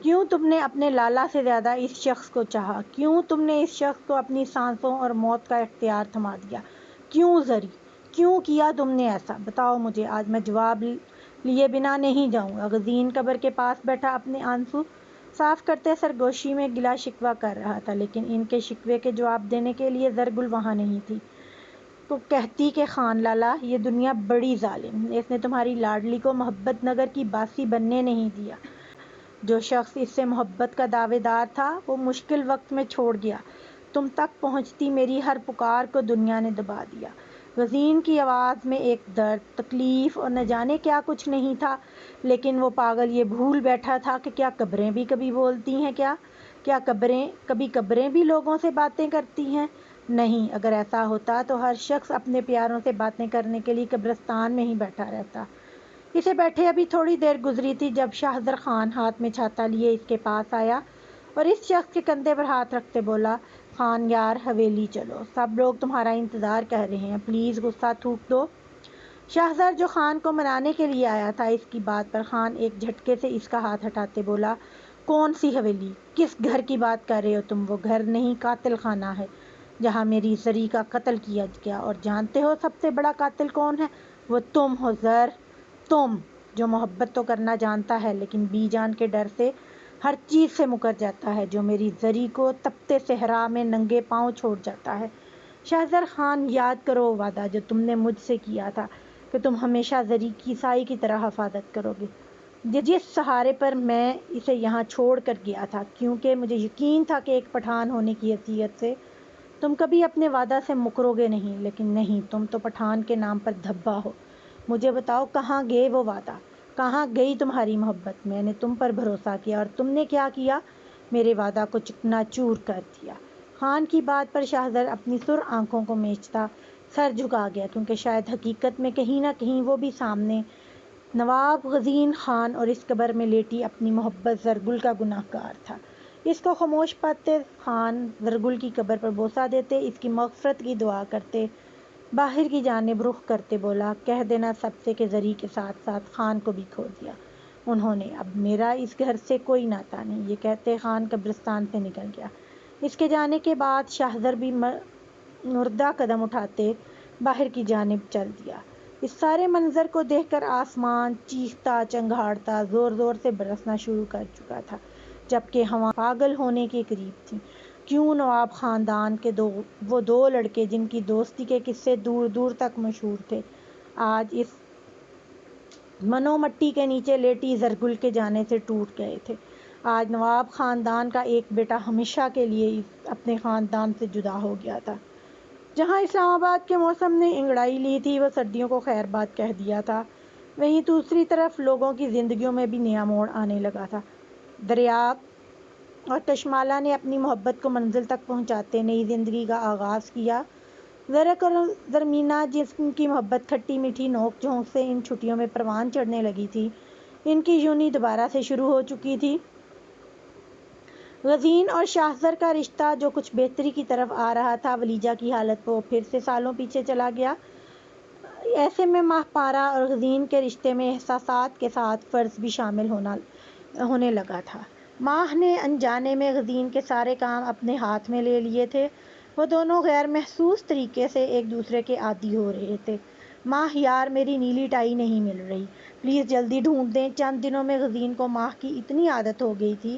کیوں تم نے اپنے لالا سے زیادہ اس شخص کو چاہا؟ کیوں تم نے اس شخص کو اپنی سانسوں اور موت کا اختیار تھما دیا؟ کیوں زری؟ کیوں کیا تم نے ایسا؟ بتاؤ مجھے، آج میں جواب لیے بنا نہیں جاؤں گا۔ غزین قبر کے پاس بیٹھا اپنے آنسو صاف کرتے سرگوشی میں گلا شکوہ کر رہا تھا، لیکن ان کے شکوے کے جواب دینے کے لیے زرگل وہاں نہیں تھی۔ تو کہتی کہ خان لالا، یہ دنیا بڑی ظالم ہے، اس نے تمہاری لاڈلی کو محبت نگر کی باسی بننے نہیں دیا۔ جو شخص اس سے محبت کا دعوے دار تھا وہ مشکل وقت میں چھوڑ گیا، تم تک پہنچتی میری ہر پکار کو دنیا نے دبا دیا۔ غزین کی آواز میں ایک درد، تکلیف اور نہ جانے کیا کچھ نہیں تھا، لیکن وہ پاگل یہ بھول بیٹھا تھا کہ کیا قبریں بھی کبھی بولتی ہیں؟ کیا قبریں بھی لوگوں سے باتیں کرتی ہیں؟ نہیں، اگر ایسا ہوتا تو ہر شخص اپنے پیاروں سے باتیں کرنے کے لیے قبرستان میں ہی بیٹھا رہتا۔ اسے بیٹھے ابھی تھوڑی دیر گزری تھی جب شاہزر خان ہاتھ میں چھاتا لیے اس کے پاس آیا اور اس شخص کے کندھے پر ہاتھ رکھتے بولا، خان یار، حویلی چلو، سب لوگ تمہارا انتظار کر رہے ہیں، پلیز غصہ تھوک دو۔ شاہزر جو خان کو منانے کے لیے آیا تھا، اس کی بات پر خان ایک جھٹکے سے اس کا ہاتھ ہٹاتے بولا، کون سی حویلی؟ کس گھر کی بات کر رہے ہو تم؟ وہ گھر نہیں، قاتل خانہ ہے جہاں میری زری کا قتل کیا گیا، اور جانتے ہو سب سے بڑا قاتل کون ہے؟ وہ تم ہو زر، تم جو محبت تو کرنا جانتا ہے لیکن بی جان کے ڈر سے ہر چیز سے مکر جاتا ہے، جو میری زری کو تپتے صحرا میں ننگے پاؤں چھوڑ جاتا ہے۔ شاہزر خان، یاد کرو وہ وعدہ جو تم نے مجھ سے کیا تھا کہ تم ہمیشہ زری کی سائی کی طرح حفاظت کرو گے، جس سہارے پر میں اسے یہاں چھوڑ کر گیا تھا، کیونکہ مجھے یقین تھا کہ ایک پٹھان ہونے کی حیثیت سے تم کبھی اپنے وعدہ سے مکرو گے نہیں، لیکن نہیں، تم تو پٹھان کے نام پر دھبا ہو۔ مجھے بتاؤ، کہاں گئے وہ وعدہ؟ کہاں گئی تمہاری محبت؟ میں نے تم پر بھروسہ کیا اور تم نے کیا کیا؟ میرے وعدہ کو چکنا چور کر دیا۔ خان کی بات پر شاہزر اپنی سر آنکھوں کو میچتا سر جھکا گیا، کیونکہ شاید حقیقت میں کہیں نہ کہیں وہ بھی سامنے نواب غزین خان اور اس قبر میں لیٹی اپنی محبت زرگل کا گناہ گار تھا۔ اس کو خاموش پاتے خان زرگل کی قبر پر بوسہ دیتے، اس کی مغفرت کی دعا کرتے، باہر کی جانب رخ کرتے بولا، کہہ دینا سب سے کہ زری کے ساتھ ساتھ خان کو بھی کھو دیا انہوں نے، اب میرا اس گھر سے کوئی ناتا نہیں۔ یہ کہتے خان قبرستان سے نکل گیا۔ اس کے جانے کے بعد شاہزر بھی مردہ قدم اٹھاتے باہر کی جانب چل دیا۔ اس سارے منظر کو دیکھ کر آسمان چیختا چنگھاڑتا زور زور سے برسنا شروع کر چکا تھا، جبکہ ہوائیں پاگل ہونے کے قریب تھیں۔ کیوں نواب خاندان کے وہ دو لڑکے جن کی دوستی کے قصے دور دور تک مشہور تھے، آج اس منو مٹی کے نیچے لیٹی زرگل کے جانے سے ٹوٹ گئے تھے۔ آج نواب خاندان کا ایک بیٹا ہمیشہ کے لیے اپنے خاندان سے جدا ہو گیا تھا۔ جہاں اسلام آباد کے موسم نے انگڑائی لی تھی، وہ سردیوں کو خیر باد کہہ دیا تھا، وہیں دوسری طرف لوگوں کی زندگیوں میں بھی نیا موڑ آنے لگا تھا۔ دریا اور کشمالہ نے اپنی محبت کو منزل تک پہنچاتے نئی زندگی کا آغاز کیا۔ زرق اور زرمینہ، جس کی محبت کھٹی میٹھی نوک جھونک سے ان چھٹیوں میں پروان چڑھنے لگی تھی، ان کی یونی دوبارہ سے شروع ہو چکی تھی۔ غزین اور شاہزر کا رشتہ جو کچھ بہتری کی طرف آ رہا تھا، ولیجہ کی حالت وہ پھر سے سالوں پیچھے چلا گیا۔ ایسے میں ماہ پارہ اور غزین کے رشتے میں احساسات کے ساتھ فرض بھی شامل ہونے لگا تھا۔ ماہ نے انجانے میں غزین کے سارے کام اپنے ہاتھ میں لے لیے تھے، وہ دونوں غیر محسوس طریقے سے ایک دوسرے کے عادی ہو رہے تھے۔ ماہ یار، میری نیلی ٹائی نہیں مل رہی، پلیز جلدی ڈھونڈ دیں۔ چند دنوں میں غزین کو ماہ کی اتنی عادت ہو گئی تھی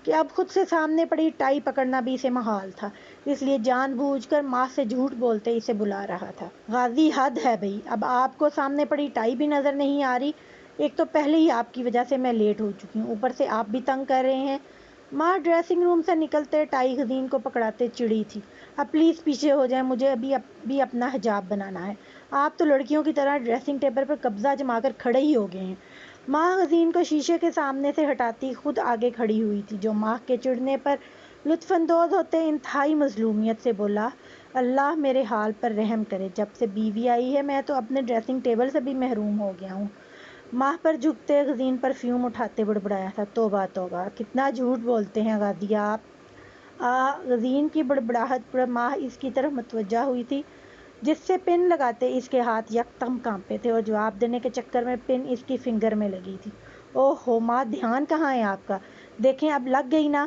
کہ اب خود سے سامنے پڑی ٹائی پکڑنا بھی اسے محال تھا، اس لیے جان بوجھ کر ماہ سے جھوٹ بولتے اسے بلا رہا تھا۔ غازی، حد ہے بھئی، اب آپ کو سامنے پڑی ٹائی بھی نظر نہیں آ رہی؟ ایک تو پہلے ہی آپ کی وجہ سے میں لیٹ ہو چکی ہوں، اوپر سے آپ بھی تنگ کر رہے ہیں۔ ماہ ڈریسنگ روم سے نکلتے ٹائی غزین کو پکڑاتے چڑی تھی، اب پلیز پیچھے ہو جائیں، مجھے ابھی بھی اپنا حجاب بنانا ہے۔ آپ تو لڑکیوں کی طرح ڈریسنگ ٹیبل پر قبضہ جما کر کھڑے ہی ہو گئے ہیں۔ ماہ غزین کو شیشے کے سامنے سے ہٹاتی خود آگے کھڑی ہوئی تھی، جو ماہ کے چڑھنے پر لطف اندوز ہوتے انتہائی مظلومیت سے بولا، اللہ میرے حال پر رحم کرے، جب سے بیوی آئی ہے میں تو اپنے ڈریسنگ ٹیبل سے بھی محروم ہو گیا ہوں۔ ماہ پر جھکتے غزین پرفیوم اٹھاتے بڑبڑایا تھا، توبہ توبہ، کتنا جھوٹ بولتے ہیں غازی آپ۔ غزین کی بڑبڑاہٹ پر ماہ اس کی طرف متوجہ ہوئی تھی، جس سے پن لگاتے اس کے ہاتھ یکدم کانپے تھے اور جواب دینے کے چکر میں پن اس کی فنگر میں لگی تھی۔ اوہ ہو ماہ، دھیان کہاں ہے آپ کا؟ دیکھیں اب لگ گئی نا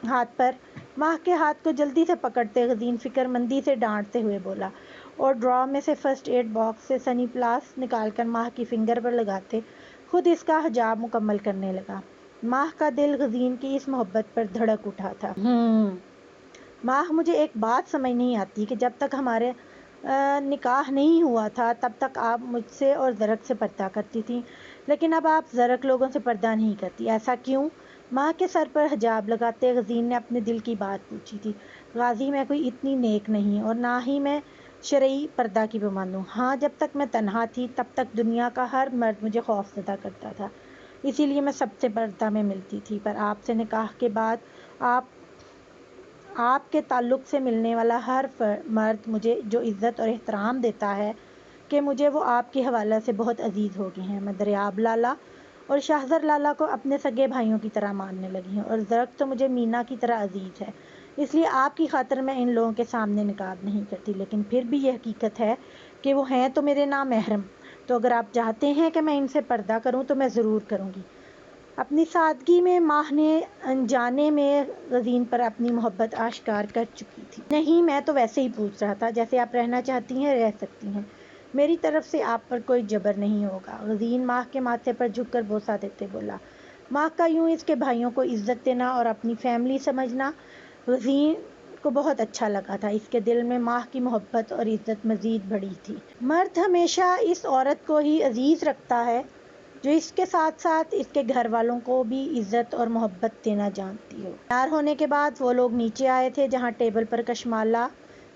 ہاتھ پر۔ ماہ کے ہاتھ کو جلدی سے پکڑتے غزین فکر مندی سے ڈانٹتے ہوئے بولا، اور ڈرا میں سے فرسٹ ایڈ باکس سے سنی پلاس نکال کر ماہ کی فنگر پر لگاتے خود اس کا حجاب مکمل کرنے لگا۔ ماہ کا دل غزین کی اس محبت پر دھڑک اٹھا تھا۔ ماہ، مجھے ایک بات سمجھ نہیں آتی کہ جب تک ہمارے نکاح نہیں ہوا تھا تب تک آپ مجھ سے اور زرق سے پردہ کرتی تھیں، لیکن اب آپ زرق لوگوں سے پردہ نہیں کرتی، ایسا کیوں؟ ماہ کے سر پر حجاب لگاتے غزین نے اپنے دل کی بات پوچھی تھی۔ غازی، میں کوئی اتنی نیک نہیں اور نہ ہی میں شرعی پردہ کی پابند ہوں۔ ہاں، جب تک میں تنہا تھی تب تک دنیا کا ہر مرد مجھے خوف زدہ کرتا تھا، اسی لیے میں سب سے پردہ میں ملتی تھی، پر آپ سے نکاح کے بعد آپ کے تعلق سے ملنے والا ہر مرد مجھے جو عزت اور احترام دیتا ہے کہ مجھے وہ آپ کے حوالے سے بہت عزیز ہو گئے ہیں۔ میں دریاب لالا اور شاہزر لالا کو اپنے سگے بھائیوں کی طرح ماننے لگی ہوں، اور زرق تو مجھے مینا کی طرح عزیز ہے، اس لیے آپ کی خاطر میں ان لوگوں کے سامنے نقاب نہیں کرتی، لیکن پھر بھی یہ حقیقت ہے کہ وہ ہیں تو میرے نامحرم، تو اگر آپ چاہتے ہیں کہ میں ان سے پردہ کروں تو میں ضرور کروں گی۔ اپنی سادگی میں ماہ نے انجانے میں غزین پر اپنی محبت آشکار کر چکی تھی۔ نہیں، میں تو ویسے ہی پوچھ رہا تھا، جیسے آپ رہنا چاہتی ہیں رہ سکتی ہیں، میری طرف سے آپ پر کوئی جبر نہیں ہوگا۔ غزین ماہ کے ماتھے پر جھک کر بوسہ دیتے بولا۔ ماہ کا یوں اس کے بھائیوں کو عزت دینا اور اپنی فیملی سمجھنا غزین کو بہت اچھا لگا تھا، اس کے دل میں ماہ کی محبت اور عزت مزید بڑھی تھی۔ مرد ہمیشہ اس عورت کو ہی عزیز رکھتا ہے جو اس کے ساتھ ساتھ اس کے گھر والوں کو بھی عزت اور محبت دینا جانتی ہو۔ تیار ہونے کے بعد وہ لوگ نیچے آئے تھے جہاں ٹیبل پر کشمالہ،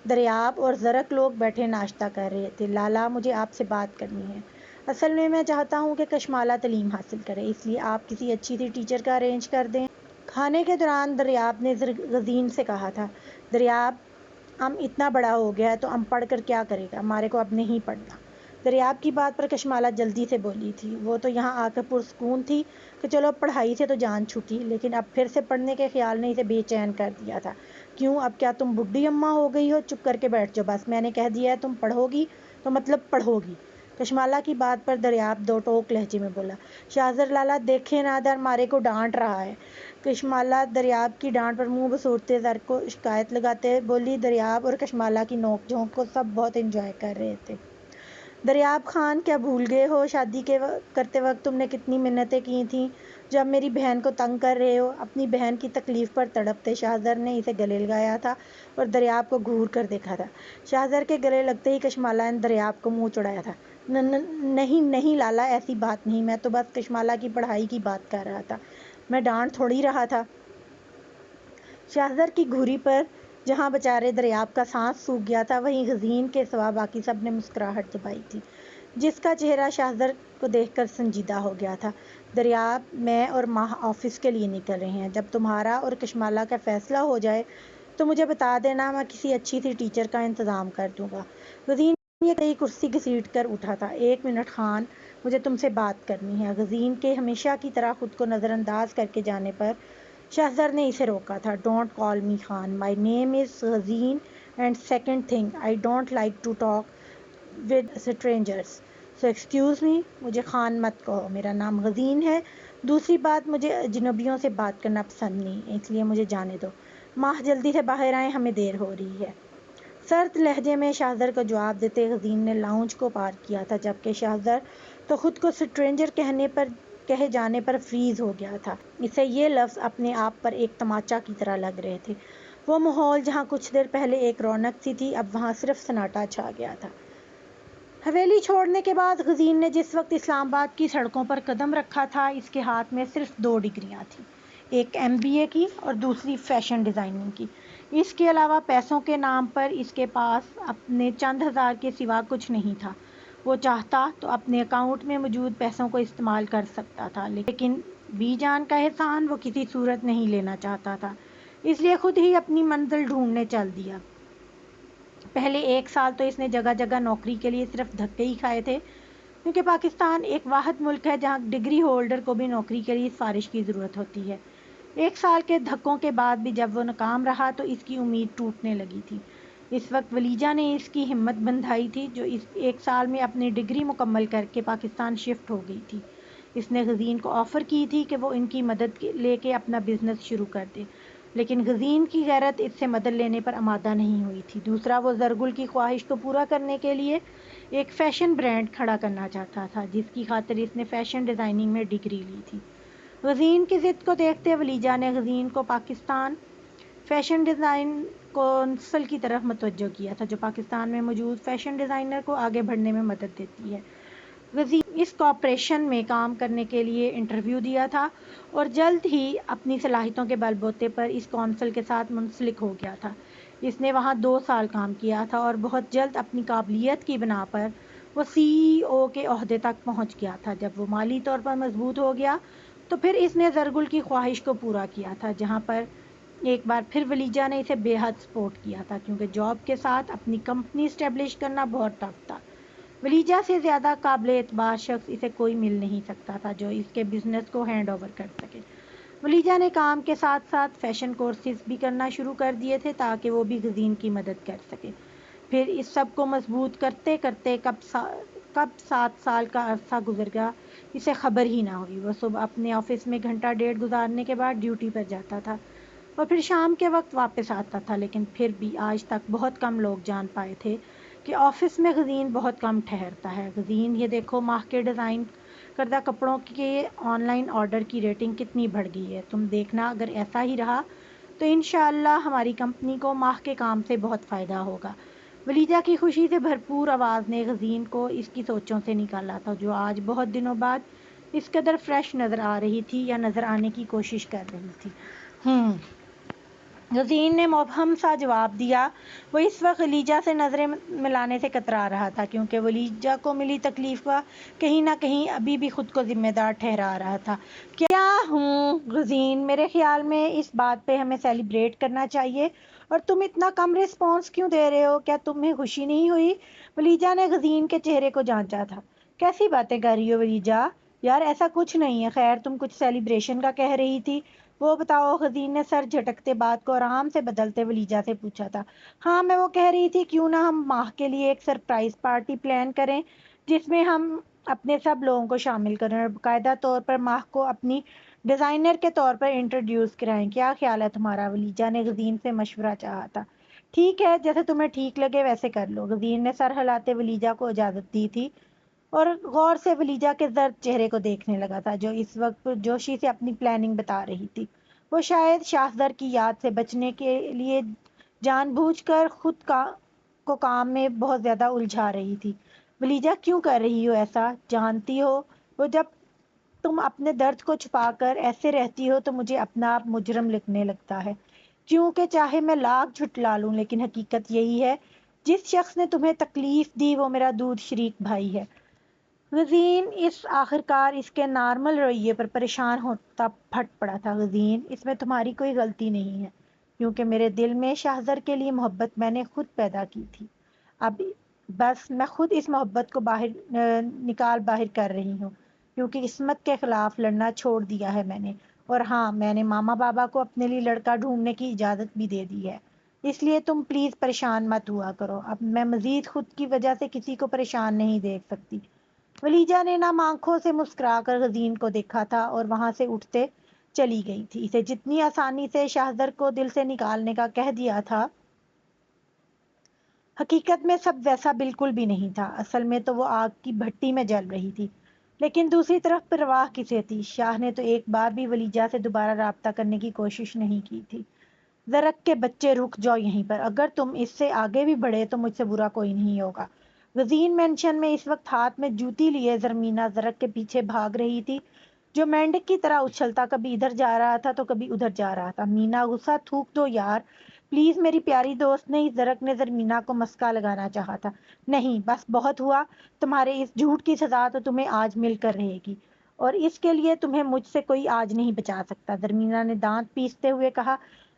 دریاب اور زرق لوگ بیٹھے ناشتہ کر رہے تھے۔ لالا، مجھے آپ سے بات کرنی ہے۔ اصل میں چاہتا ہوں کہ کشمالہ تعلیم حاصل کرے، اس لیے آپ کسی اچھی سی ٹیچر کا ارینج کر دیں۔ کھانے کے دوران دریاب نے غزین سے کہا تھا، دریاب، ام اتنا بڑا ہو گیا ہے تو ام پڑھ کر کیا کرے گا، ہمارے کو اب نہیں پڑھنا۔ دریاب کی بات پر کشمالہ جلدی سے بولی تھی، وہ تو یہاں آ کر پرسکون تھی کہ چلو اب پڑھائی سے تو جان چھوٹی، لیکن اب پھر سے پڑھنے کے خیال نے اسے بے چین کر دیا تھا۔ کیوں، اب کیا تم بڈھی اماں ہو گئی ہو؟ چپ کر کے بیٹھ جاؤ، بس میں نے کہہ دیا ہے تم پڑھو گی تو مطلب پڑھو گی۔ کشمالہ کی بات پر دریاب دو ٹوک لہجے میں بولا، شاہزر لالا دیکھیں نا، ادھر ہمارے کو ڈانٹ رہا ہے۔ کشمالہ دریاب کی ڈانٹ پر منہ بسورتے زر کو شکایت لگاتے بولی۔ دریاب اور کشمالہ کی نوک جھونک کو سب بہت انجوائے کر رہے تھے۔ دریاب خان، کیا بھول گئے ہو شادی کرتے وقت تم نے کتنی منتیں کی تھیں جو اب میری بہن کو تنگ کر رہے ہو؟ اپنی بہن کی تکلیف پر تڑپتے شاہزر نے اسے گلے لگایا تھا اور دریاب کو گھور کر دیکھا تھا۔ شاہزر کے گلے لگتے ہی کشمالہ نے دریاب کو منہ چڑھایا تھا۔ نہیں لالا، ایسی بات نہیں، میں تو بس کشمالہ کی پڑھائی کی بات کر رہا تھا، میں ڈانٹ تھوڑی رہا تھا۔ شاہزر کی گھوری پر جہاں بیچارے دریاب کا سانس سوکھ گیا تھا وہیں غزین کے سوا باقی سب نے مسکراہٹ دبائی تھی، جس کا چہرہ شاہزر کو دیکھ کر سنجیدہ ہو گیا تھا۔ دریاب، میں اور ماہ آفس کے لیے نکل رہے ہیں، جب تمہارا اور کشمالہ کا فیصلہ ہو جائے تو مجھے بتا دینا، میں کسی اچھی سی ٹیچر کا انتظام کر دوں گا۔ غزین یہ کئی کرسی گھسیٹ کر اٹھا تھا۔ ایک منٹ خان، مجھے تم سے بات کرنی ہے۔ غزین کے ہمیشہ کی طرح خود کو نظر انداز کر کے جانے پر شاہزر نے اسے روکا تھا۔ Don't call me Khan, my name is Ghazin, and second thing, I don't like to talk with strangers, so excuse me, مجھے خان مت کہو، میرا نام غزین ہے۔ دوسری بات، مجھے اجنبیوں سے بات کرنا پسند نہیں، اس لیے مجھے جانے دو۔ ماہ، جلدی سے باہر آئیں، ہمیں دیر ہو رہی ہے۔ سرد لہجے میں شاہزر کو جواب دیتے غزین نے لاؤنج کو پار کیا تھا، جبکہ شاہزر تو خود کو اسٹرینجر کہے جانے پر فریز ہو گیا تھا۔ اسے یہ لفظ اپنے آپ پر ایک تماچا کی طرح لگ رہے تھے۔ وہ ماحول جہاں کچھ دیر پہلے ایک رونق سی تھی، اب وہاں صرف سناٹا چھا گیا تھا۔ حویلی چھوڑنے کے بعد غزین نے جس وقت اسلام آباد کی سڑکوں پر قدم رکھا تھا اس کے ہاتھ میں صرف 2 ڈگریاں تھیں، ایک MBA کی اور دوسری فیشن ڈیزائننگ کی۔ اس کے علاوہ پیسوں کے نام پر اس کے پاس اپنے چند ہزار کے سوا کچھ نہیں تھا۔ وہ چاہتا تو اپنے اکاؤنٹ میں موجود پیسوں کو استعمال کر سکتا تھا، لیکن بی جان کا احسان وہ کسی صورت نہیں لینا چاہتا تھا، اس لیے خود ہی اپنی منزل ڈھونڈنے چل دیا۔ پہلے 1 سال تو اس نے جگہ جگہ نوکری کے لیے صرف دھکے ہی کھائے تھے، کیونکہ پاکستان ایک واحد ملک ہے جہاں ڈگری ہولڈر کو بھی نوکری کے لیے سفارش کی ضرورت ہوتی ہے۔ 1 سال کے دھکوں کے بعد بھی جب وہ ناکام رہا تو اس کی امید ٹوٹنے لگی تھی۔ اس وقت ولیجہ نے اس کی ہمت بندھائی تھی، جو اس 1 سال میں اپنی ڈگری مکمل کر کے پاکستان شفٹ ہو گئی تھی۔ اس نے غزین کو آفر کی تھی کہ وہ ان کی مدد لے کے اپنا بزنس شروع کر دے، لیکن غزین کی غیرت اس سے مدد لینے پر آمادہ نہیں ہوئی تھی۔ دوسرا، وہ زرگل کی خواہش کو پورا کرنے کے لیے ایک فیشن برانڈ کھڑا کرنا چاہتا تھا، جس کی خاطر اس نے فیشن ڈیزائننگ میں ڈگری لی تھی۔ غزین کی ضد کو دیکھتے ولیجہ نے غزین کو پاکستان فیشن ڈیزائن کونسل کی طرف متوجہ کیا تھا، جو پاکستان میں موجود فیشن ڈیزائنر کو آگے بڑھنے میں مدد دیتی ہے۔ غزین اس کارپوریشن میں کام کرنے کے لیے انٹرویو دیا تھا اور جلد ہی اپنی صلاحیتوں کے بل بوتے پر اس کونسل کے ساتھ منسلک ہو گیا تھا۔ اس نے وہاں 2 سال کام کیا تھا اور بہت جلد اپنی قابلیت کی بنا پر وہ CEO کے عہدے تک پہنچ گیا تھا۔ جب وہ مالی طور پر مضبوط ہو گیا تو پھر اس نے زرگل کی خواہش کو پورا کیا تھا، جہاں پر ایک بار پھر ولیجہ نے اسے بے حد سپورٹ کیا تھا، کیونکہ جاب کے ساتھ اپنی کمپنی اسٹیبلش کرنا بہت ٹف تھا۔ ولیجہ سے زیادہ قابل اعتبار شخص اسے کوئی مل نہیں سکتا تھا جو اس کے بزنس کو ہینڈ اوور کر سکے۔ ولیجہ نے کام کے ساتھ ساتھ فیشن کورسز بھی کرنا شروع کر دیے تھے تاکہ وہ بھی غزین کی مدد کر سکے۔ پھر اس سب کو مضبوط کرتے کرتے کب 7 سال کا عرصہ گزر گیا، اسے خبر ہی نہ ہوئی۔ وہ صبح اپنے آفس میں گھنٹہ ڈیڑھ گزارنے کے بعد ڈیوٹی پر جاتا تھا اور پھر شام کے وقت واپس آتا تھا، لیکن پھر بھی آج تک بہت کم لوگ جان پائے تھے کہ آفس میں غزین بہت کم ٹھہرتا ہے۔ غزین، یہ دیکھو ماہ کے ڈیزائن کردہ کپڑوں کے آن لائن آرڈر کی ریٹنگ کتنی بڑھ گئی ہے۔ تم دیکھنا، اگر ایسا ہی رہا تو انشاءاللہ ہماری کمپنی کو ماہ کے کام سے بہت فائدہ ہوگا۔ ولیجہ کی خوشی سے بھرپور آواز نے غزین کو اس کی سوچوں سے نکالا تھا، جو آج بہت دنوں بعد اس قدر فریش نظر آ رہی تھی یا نظر آنے کی کوشش کر رہی تھی۔ غزین نے مبہم سا جواب دیا۔ وہ اس وقت ولیجہ سے نظریں ملانے سے کترا رہا تھا، کیونکہ ولیجہ کو ملی تکلیف کا کہیں نہ کہیں ابھی بھی خود کو ذمہ دار ٹھہرا رہا تھا۔ کیا غزین، میرے خیال میں اس بات پہ ہمیں سیلیبریٹ کرنا چاہیے، اور تم اتنا کم رسپانس کیوں دے رہے ہو؟ کیا تمہیں خوشی نہیں ہوئی؟ ولیجہ نے غزین کے چہرے کو جانچا تھا۔ کیسی باتیں کر رہی ہو ولیجہ؟ یار ایسا کچھ نہیں ہے۔ خیر، تم کچھ سیلیبریشن کا کہہ رہی تھی، وہ بتاؤ۔ غزین نے سر جھٹکتے بات کو آرام سے بدلتے ولیجہ سے پوچھا تھا۔ ہاں، میں وہ کہہ رہی تھی، کیوں نہ ہم ماہ کے لیے ایک سرپرائز پارٹی پلان کریں جس میں ہم اپنے سب لوگوں کو شامل کریں اور باقاعدہ طور پر ماہ کو اپنی ڈیزائنر کے طور پر انٹروڈیوس کرائیں۔ کیا خیال ہے تمہارا؟ ولیجہ نے غزین سے مشورہ چاہا تھا۔ ٹھیک ہے، جیسے تمہیں ٹھیک لگے ویسے کر لو۔ غزین نے سر ہلاتے ولیجہ کو اجازت دی تھی اور غور سے ولیجہ کے زرد چہرے کو دیکھنے لگا تھا، جو اس وقت جوشی سے اپنی پلاننگ بتا رہی تھی۔ وہ شاید شاہزر کی یاد سے بچنے کے لیے جان بوجھ کر خود کو کام میں بہت زیادہ الجھا رہی تھی۔ ولیجہ، کیوں کر رہی ہو ایسا؟ جانتی ہو، وہ جب تم اپنے درد کو چھپا کر ایسے رہتی ہو تو مجھے اپنا آپ مجرم لگنے لگتا ہے، کیونکہ چاہے میں لاکھ جھٹلا لوں لیکن حقیقت یہی ہے، جس شخص نے تمہیں تکلیف دی وہ میرا دودھ شریک بھائی ہے۔ غزین آخرکار اس کے نارمل رویے پر پریشان ہوتا پھٹ پڑا تھا۔ غزین، اس میں تمہاری کوئی غلطی نہیں ہے، کیونکہ میرے دل میں شاہزر کے لیے محبت میں نے خود پیدا کی تھی۔ اب بس میں خود اس محبت کو باہر کر رہی ہوں، کیونکہ قسمت کے خلاف لڑنا چھوڑ دیا ہے میں نے۔ اور ہاں، میں نے ماما بابا کو اپنے لیے لڑکا ڈھونڈنے کی اجازت بھی دے دی ہے، اس لیے تم پلیز پریشان مت ہوا کرو۔ اب میں مزید خود کی وجہ سے کسی کو پریشان نہیں دیکھ سکتی۔ ولیجہ نے نم آنکھوں سے مسکرا کر غزین کو دیکھا تھا اور وہاں سے اٹھتے چلی گئی تھی۔ اسے جتنی آسانی سے شاہزر کو دل سے نکالنے کا کہہ دیا تھا، حقیقت میں سب ویسا بالکل بھی نہیں تھا۔ اصل میں تو وہ آگ کی بھٹی میں جل رہی تھی، لیکن دوسری طرف پرواہ کسے تھی؟ شاہ نے تو ایک بار بھی ولیجہ سے دوبارہ رابطہ کرنے کی کوشش نہیں کی تھی۔ زرک کے بچے، رک جاؤ یہیں پر، اگر تم اس سے آگے بھی بڑھے تو مجھ سے برا کوئی نہیں ہوگا۔ غزین مینشن میں اس وقت ہاتھ میں جوتی لیے زرمینہ زرک کے پیچھے بھاگ رہی تھی، جو مینڈک کی طرح اچھلتا کبھی ادھر جا رہا تھا تو کبھی ادھر جا رہا تھا۔ مینا، غصہ تھوک دو یار، پلیز میری پیاری دوست۔ نہیں، زرک نے زرمینہ کو مسکا لگانا چاہا تھا۔ نہیں، بس بہت ہوا، تمہارے اس جھوٹ کی سزا تو تمہیں آج مل کر رہے گی، اور اس کے لیے تمہیں مجھ سے کوئی آج نہیں بچا سکتا۔ زرمینہ نے دانت پیستے ہوئے کہا۔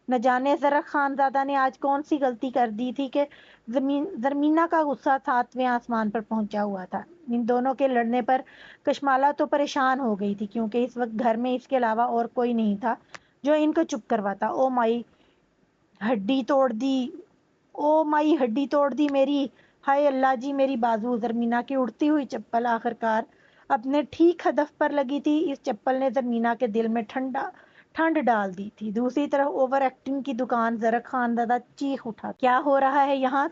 نہ جانے زرک خانزادہ نے آج کون سی غلطی کر دی تھی کہ زرمینہ کا غصہ 7ویں آسمان پر پہنچا ہوا تھا۔ ان دونوں کے لڑنے پر کشمالہ تو پریشان ہو گئی تھی، کیونکہ اس وقت گھر میں اس کے علاوہ اور کوئی نہیں تھا جو ان کو چپ کرواتا۔ او مائی ہڈی توڑ دی میری، ہائے اللہ جی میری بازو۔ زرمینہ کی اڑتی ہوئی چپل آخرکار اپنے ٹھیک ہدف پر لگی تھی۔ اس چپل نے زمینہ کے دل میں ٹھنڈ ڈال دی تھی۔ دوسری طرف اوور ایکٹنگ کی دکان زرق خاندادہ چیخ اٹھا، کیا ہو رہا ہے یہاں؟